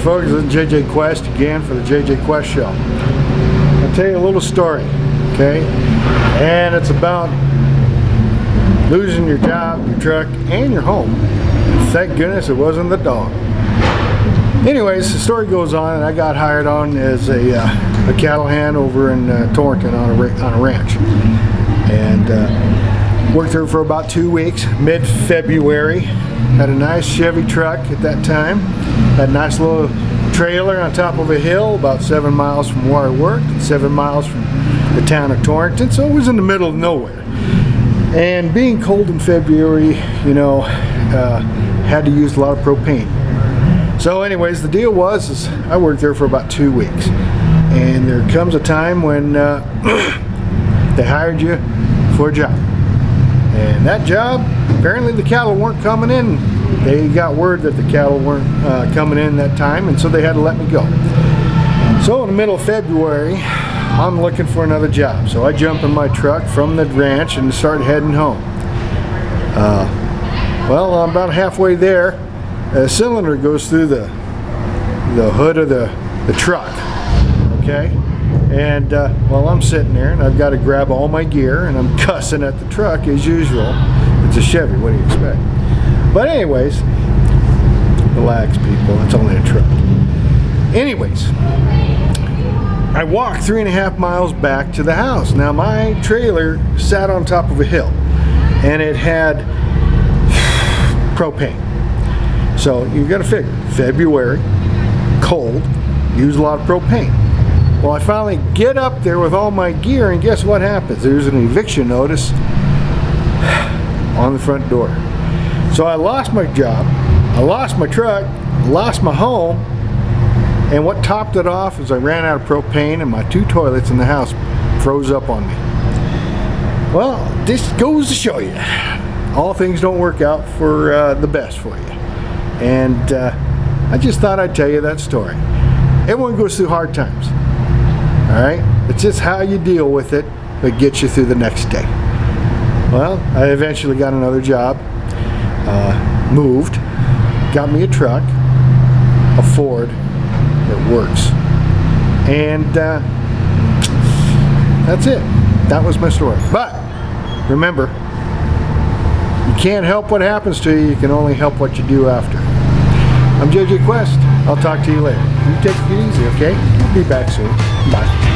folks, this is JJ Quest again for the JJ Quest Show. I'll tell you a little story, okay? And it's about losing your job, your truck, and your home. Thank goodness it wasn't the dog. Anyways, the story goes on, and I got hired on as a cattle hand over in Torrington on a ranch. And worked there for about 2 weeks, mid-February. Had a nice Chevy truck at that time. Had a nice little trailer on top of a hill about 7 miles from where I worked, and 7 miles from the town of Torrington, so it was in the middle of nowhere. And being cold in February, you know, had to use a lot of propane. So anyways, the deal was is I worked there for about 2 weeks. And there comes a time when they hired you for a job. And that job, apparently the cattle weren't coming in. They got word that the cattle weren't coming in that time, and so they had to let me go. So in the middle of February, I'm looking for another job. So I jump in my truck from the ranch and start heading home. Well, I'm about halfway there. A cylinder goes through the hood of the truck, okay? And well, I'm sitting there and I've got to grab all my gear and I'm cussing at the truck as usual. It's a Chevy, what do you expect? But anyways, relax people, it's only a truck. Anyways, I walked 3.5 miles back to the house. Now my trailer sat on top of a hill and it had propane. So you gotta figure, February, cold, use a lot of propane. Well, I finally get up there with all my gear, and guess what happens? There's an eviction notice on the front door. So I lost my job, I lost my truck, lost my home, and what topped it off is I ran out of propane and my 2 toilets in the house froze up on me. Well, this goes to show you, all things don't work out for the best for you. And I just thought I'd tell you that story. Everyone goes through hard times. Alright? It's just how you deal with it that gets you through the next day. Well, I eventually got another job, moved, got me a truck, a Ford that works, and that's it. That was my story. But remember, you can't help what happens to you can only help what you do after. I'm JJ Quest. I'll talk to you later. You take it easy, okay? I'll be back soon. Bye.